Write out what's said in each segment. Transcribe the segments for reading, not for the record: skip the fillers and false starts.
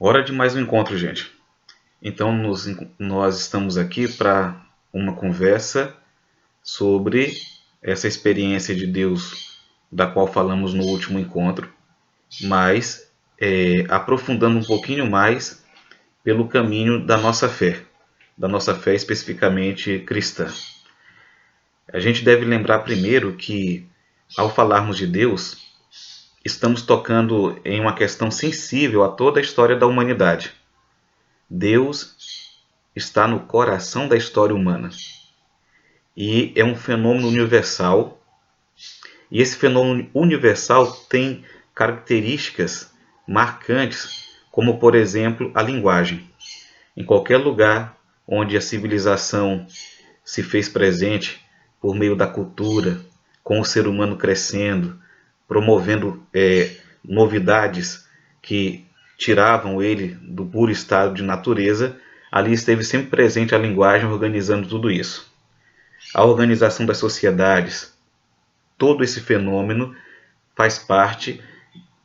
Hora de mais um encontro, gente. Então, nós estamos aqui para uma conversa sobre essa experiência de Deus da qual falamos no último encontro, mas aprofundando um pouquinho mais pelo caminho da nossa fé especificamente cristã. A gente deve lembrar primeiro que, ao falarmos de Deus, estamos tocando em uma questão sensível a toda a história da humanidade. Deus está no coração da história humana e é um fenômeno universal. E esse fenômeno universal tem características marcantes, como por exemplo a linguagem. Em qualquer lugar onde a civilização se fez presente por meio da cultura, com o ser humano crescendo, promovendo novidades que tiravam ele do puro estado de natureza, ali esteve sempre presente a linguagem organizando tudo isso. A organização das sociedades, todo esse fenômeno faz parte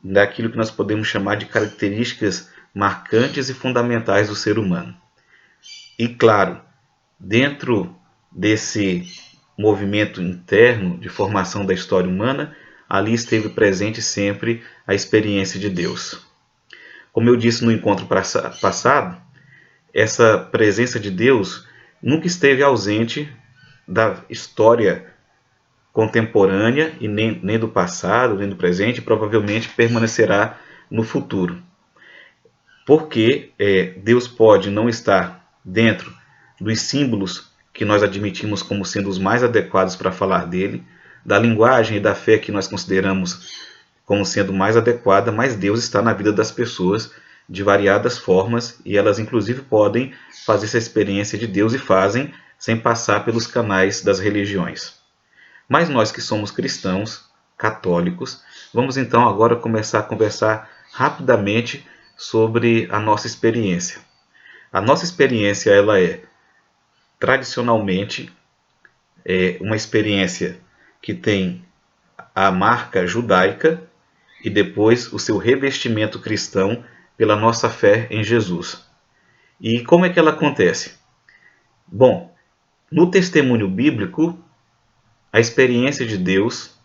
daquilo que nós podemos chamar de características marcantes e fundamentais do ser humano. E claro, dentro desse movimento interno de formação da história humana, ali esteve presente sempre a experiência de Deus. Como eu disse no encontro passado, essa presença de Deus nunca esteve ausente da história contemporânea e nem do passado, nem do presente, e provavelmente permanecerá no futuro. Porque Deus pode não estar dentro dos símbolos que nós admitimos como sendo os mais adequados para falar dele, da linguagem e da fé que nós consideramos como sendo mais adequada, mas Deus está na vida das pessoas de variadas formas e elas inclusive podem fazer essa experiência de Deus e fazem sem passar pelos canais das religiões. Mas nós que somos cristãos, católicos, vamos então agora começar a conversar rapidamente sobre a nossa experiência. A nossa experiência ela é tradicionalmente uma experiência que tem a marca judaica e depois o seu revestimento cristão pela nossa fé em Jesus. E como é que ela acontece? Bom, no testemunho bíblico, a experiência de Deus,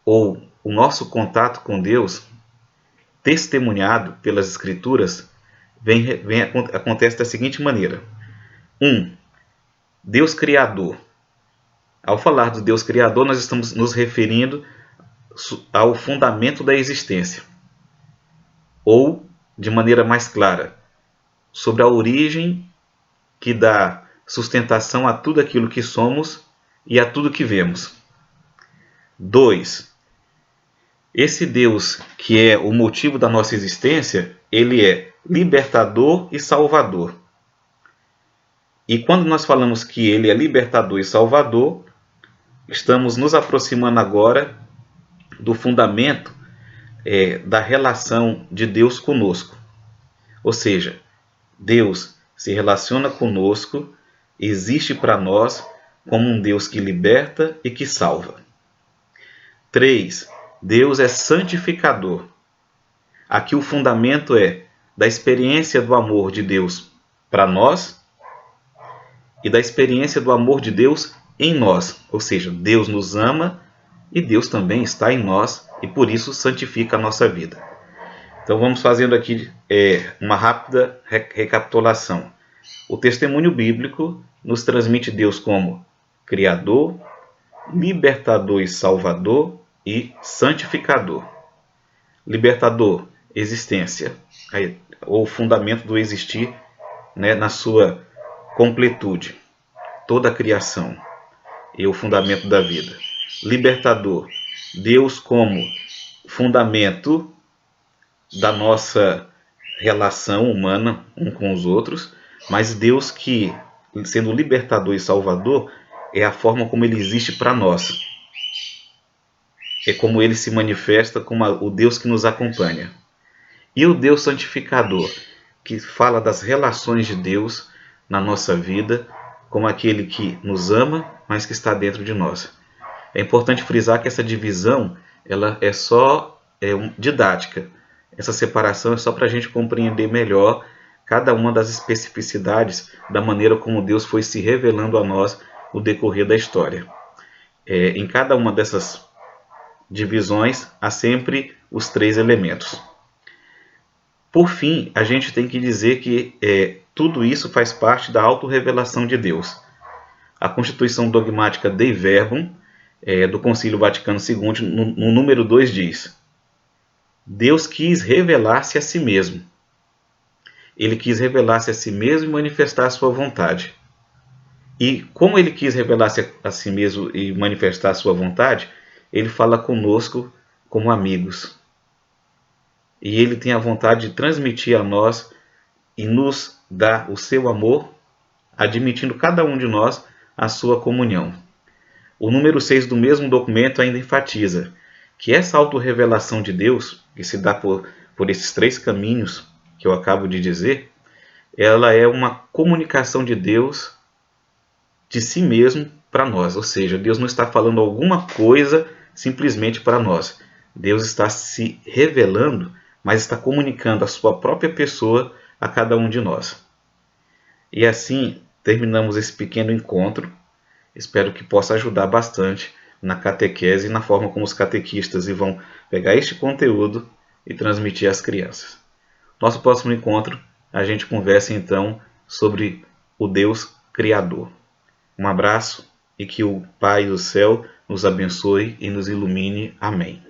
ou o nosso contato com Deus, testemunhado pelas Escrituras, acontece da seguinte maneira. 1. Deus Criador. Ao falar do Deus Criador, nós estamos nos referindo ao fundamento da existência. Ou, de maneira mais clara, sobre a origem que dá sustentação a tudo aquilo que somos e a tudo que vemos. 2. Esse Deus, que é o motivo da nossa existência, ele é libertador e salvador. E quando nós falamos que ele é libertador e salvador, estamos nos aproximando agora do fundamento da relação de Deus conosco. Ou seja, Deus se relaciona conosco, existe para nós como um Deus que liberta e que salva. 3. Deus é santificador. Aqui o fundamento é da experiência do amor de Deus para nós e da experiência do amor de Deus em nós. Ou seja, Deus nos ama e Deus também está em nós e por isso santifica a nossa vida. Então vamos fazendo aqui uma rápida recapitulação. O testemunho bíblico nos transmite Deus como Criador, libertador e salvador e santificador. Libertador, existência, ou fundamento do existir, na sua completude, toda a criação e o fundamento da vida. Libertador, Deus como fundamento da nossa relação humana um com os outros, mas Deus que, sendo libertador e salvador, é a forma como ele existe para nós. É como ele se manifesta como o Deus que nos acompanha. E o Deus santificador, que fala das relações de Deus na nossa vida, como aquele que nos ama, mas que está dentro de nós. É importante frisar que essa divisão ela é só didática. Essa separação é só para a gente compreender melhor cada uma das especificidades da maneira como Deus foi se revelando a nós no decorrer da história. Em cada uma dessas divisões há sempre os três elementos. Por fim, a gente tem que dizer que tudo isso faz parte da autorrevelação de Deus. A Constituição Dogmática Dei Verbum, do Concílio Vaticano II, no número 2 diz: Deus quis revelar-se a si mesmo. Ele quis revelar-se a si mesmo e manifestar a sua vontade. E como ele quis revelar-se a si mesmo e manifestar a sua vontade, ele fala conosco como amigos. E ele tem a vontade de transmitir a nós e nos dar o seu amor, admitindo cada um de nós a sua comunhão. O número 6 do mesmo documento ainda enfatiza que essa autorrevelação de Deus, que se dá por esses três caminhos que eu acabo de dizer, ela é uma comunicação de Deus de si mesmo para nós. Ou seja, Deus não está falando alguma coisa simplesmente para nós. Deus está se revelando, mas está comunicando a sua própria pessoa a cada um de nós. E assim terminamos esse pequeno encontro. Espero que possa ajudar bastante na catequese e na forma como os catequistas vão pegar este conteúdo e transmitir às crianças. Nosso próximo encontro, a gente conversa então sobre o Deus Criador. Um abraço e que o Pai do céu nos abençoe e nos ilumine. Amém.